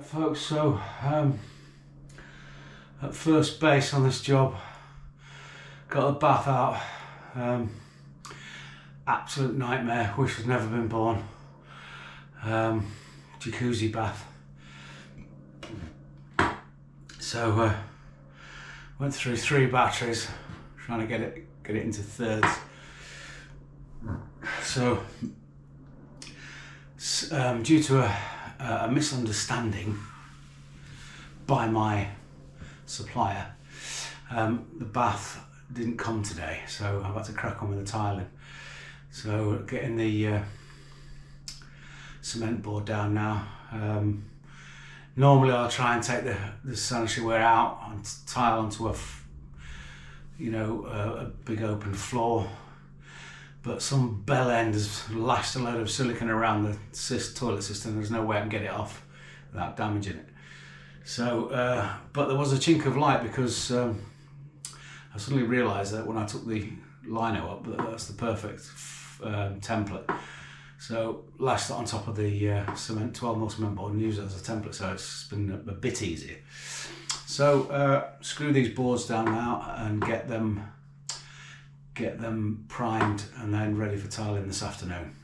Right folks, so at first base on this job, got the bath out, absolute nightmare, wish I'd never been born. Jacuzzi bath. So went through 3 batteries trying to get it into thirds. So due to a misunderstanding by my supplier, the bath didn't come today, so I've had to crack on with the tiling. So getting the cement board down now. Normally I'll try and take the sanitary ware out and tile onto a big open floor, but some bell end has lashed a load of silicone around the toilet system. There's no way I can get it off without damaging it. So, but there was a chink of light because I suddenly realised that when I took the lino up, that's the perfect template. So lashed that on top of the 12mm cement board and used it as a template, so it's been a bit easier. So screw these boards down now and get them primed and then ready for tiling this afternoon.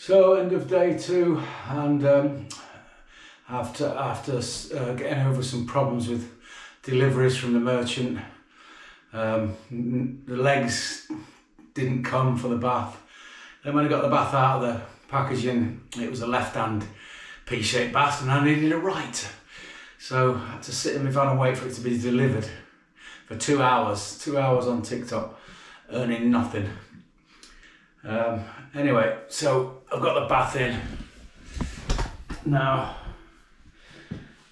So end of day 2, and after getting over some problems with deliveries from the merchant, the legs didn't come for the bath. Then when I got the bath out of the packaging, it was a left-hand P-shaped bath and I needed a right. So I had to sit in my van and wait for it to be delivered for 2 hours. 2 hours on TikTok, earning nothing. Anyway, so I've got the bath in now.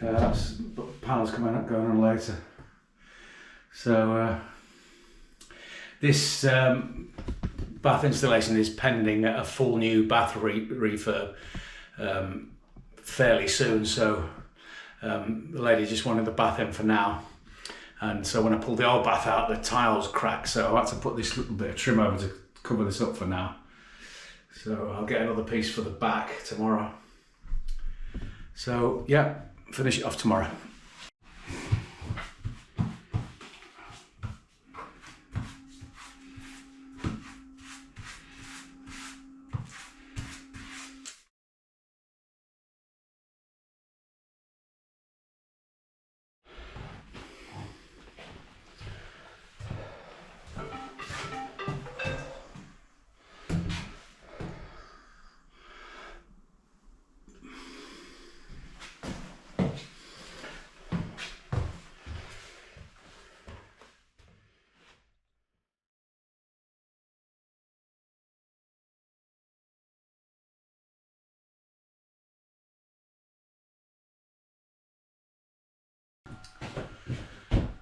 That's panels going on later. So this bath installation is pending a full new bath refurb fairly soon. So the lady just wanted the bath in for now. And so when I pulled the old bath out, the tiles cracked. So I had to put this little bit of trim over to cover this up for now. So I'll get another piece for the back tomorrow. So yeah, finish it off tomorrow.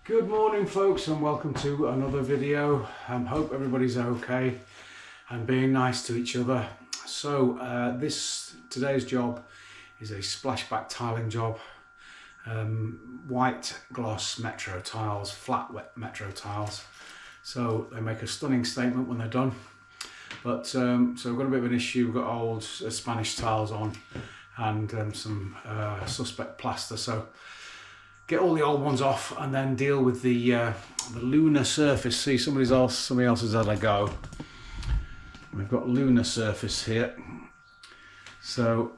Good morning folks, and welcome to another video. Hope everybody's okay and being nice to each other. So today's job is a splashback tiling job. White gloss metro tiles, flat wet metro tiles. So they make a stunning statement when they're done. But so we've got a bit of an issue. We've got old Spanish tiles on and some suspect plaster. So get all the old ones off and then deal with the lunar surface. See, somebody else has had a go. We've got lunar surface here. So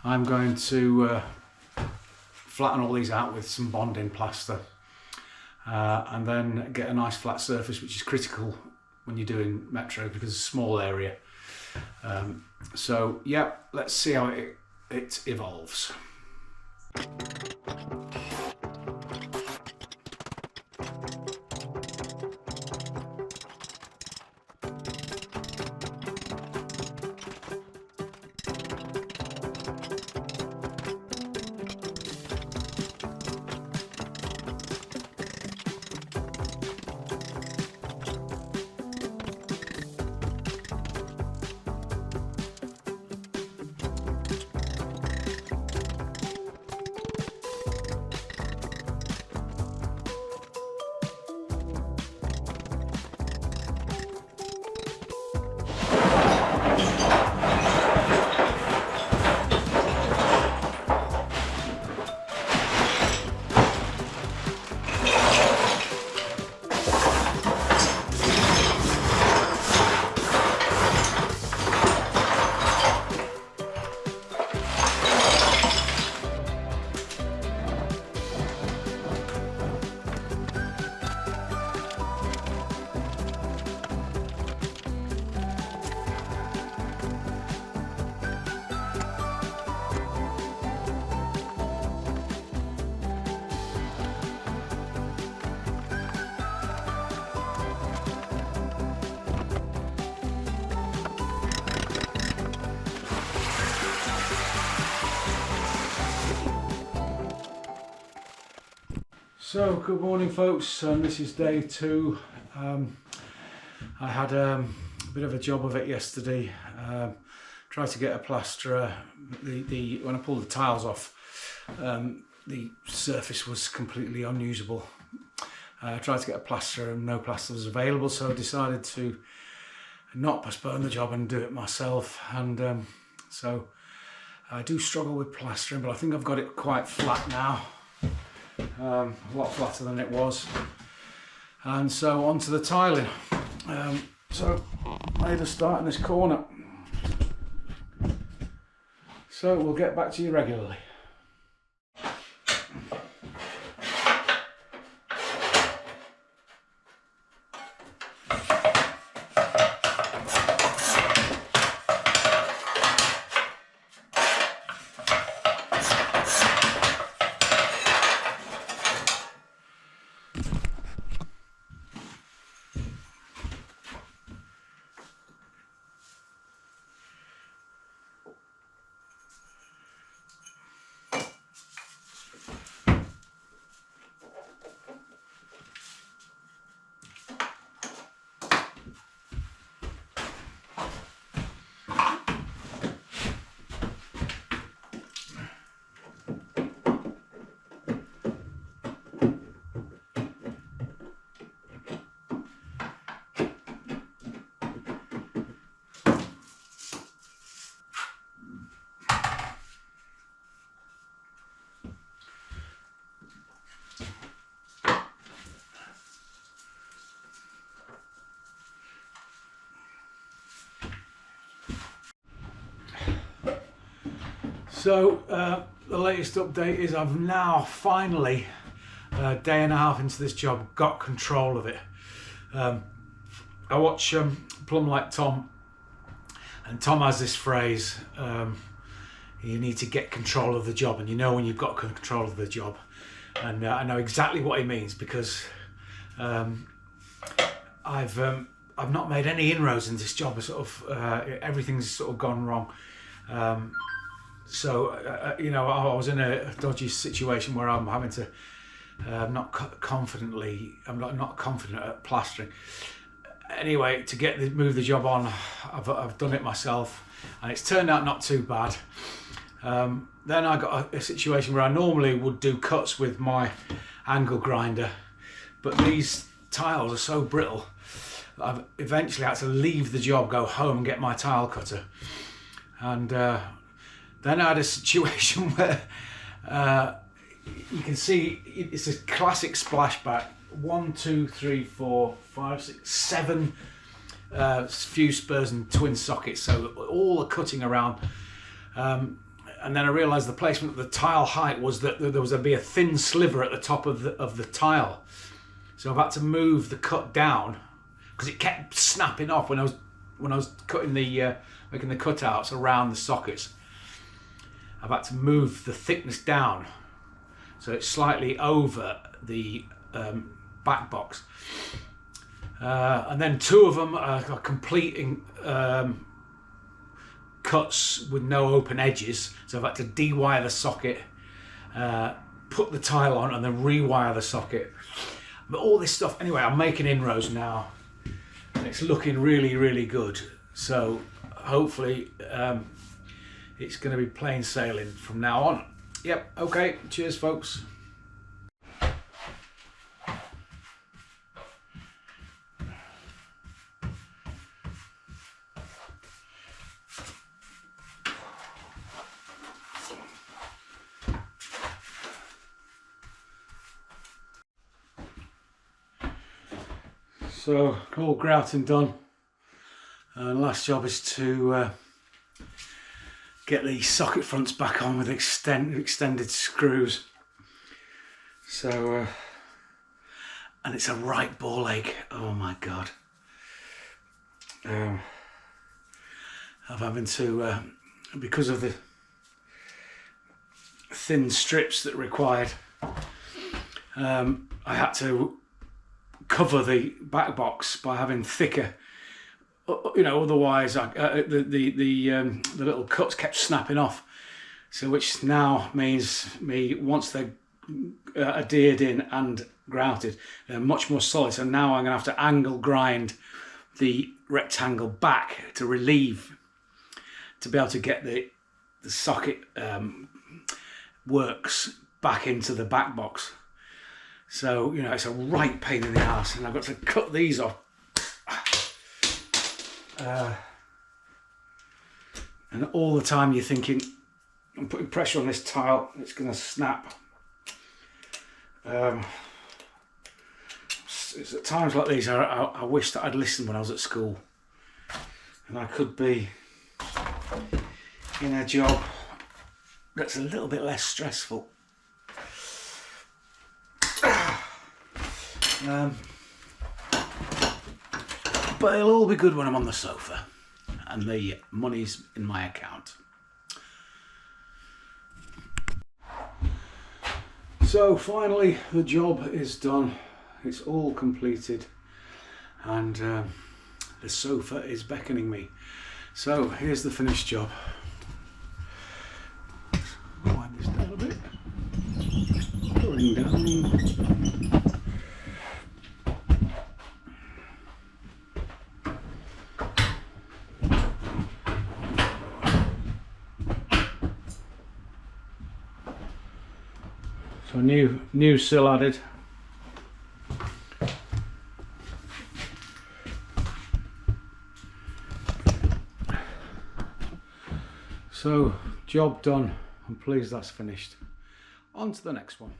I'm going to flatten all these out with some bonding plaster and then get a nice flat surface, which is critical when you're doing metro because it's a small area. So yeah, let's see how it evolves. So good morning folks, this is day 2. I had a bit of a job of it yesterday. Tried to get a plasterer. When I pulled the tiles off, the surface was completely unusable. I tried to get a plasterer and no plaster was available, so I decided to not postpone the job and do it myself. And so I do struggle with plastering, but I think I've got it quite flat now. A lot flatter than it was, and so onto the tiling. So I made a start in this corner. So we'll get back to you regularly. So the latest update is I've now finally, a day and a half into this job, got control of it. I watch Plum Like Tom, and Tom has this phrase, you need to get control of the job, and you know when you've got control of the job. And I know exactly what he means, because I've not made any inroads in this job. Everything's sort of gone wrong. You know, I was in a dodgy situation where I'm having to I'm not confident at plastering. Anyway, to move the job on, I've done it myself, and it's turned out not too bad. Then I got a situation where I normally would do cuts with my angle grinder, but these tiles are so brittle that I've eventually had to leave the job, go home and get my tile cutter. And then I had a situation where you can see it's a classic splashback. 1, 2, 3, 4, 5, 6, 7 fuse spurs and twin sockets, so all the cutting around. And then I realised the placement of the tile height was that there was to be a thin sliver at the top of the tile. So I've had to move the cut down because it kept snapping off when I was cutting making the cutouts around the sockets. I've had to move the thickness down so it's slightly over the back box. And then 2 of them are completing cuts with no open edges, so I've had to de-wire the socket, put the tile on, and then rewire the socket. But all this stuff, anyway, I'm making inroads now, and it's looking really, really good. So hopefully it's going to be plain sailing from now on. Yep, okay, cheers folks. So all grouting done, and last job is to get the socket fronts back on with extended screws. So and it's a right ball ache, oh my god. I'm having to because of the thin strips that are required, I had to cover the back box by having thicker, you know, otherwise the little cuts kept snapping off. So which now means once they're adhered in and grouted, they're much more solid. So now I'm going to have to angle grind the rectangle back to relieve, to be able to get the socket works back into the back box. So, you know, it's a right pain in the ass, and I've got to cut these off. And all the time you're thinking, I'm putting pressure on this tile, it's going to snap. It's at times like these I wish that I'd listened when I was at school, and I could be in a job that's a little bit less stressful. But it'll all be good when I'm on the sofa and the money's in my account. So finally the job is done. It's all completed and the sofa is beckoning me. So here's the finished job. Wind this down a bit. Going down. So new sill added. So job done. I'm pleased that's finished. On to the next one.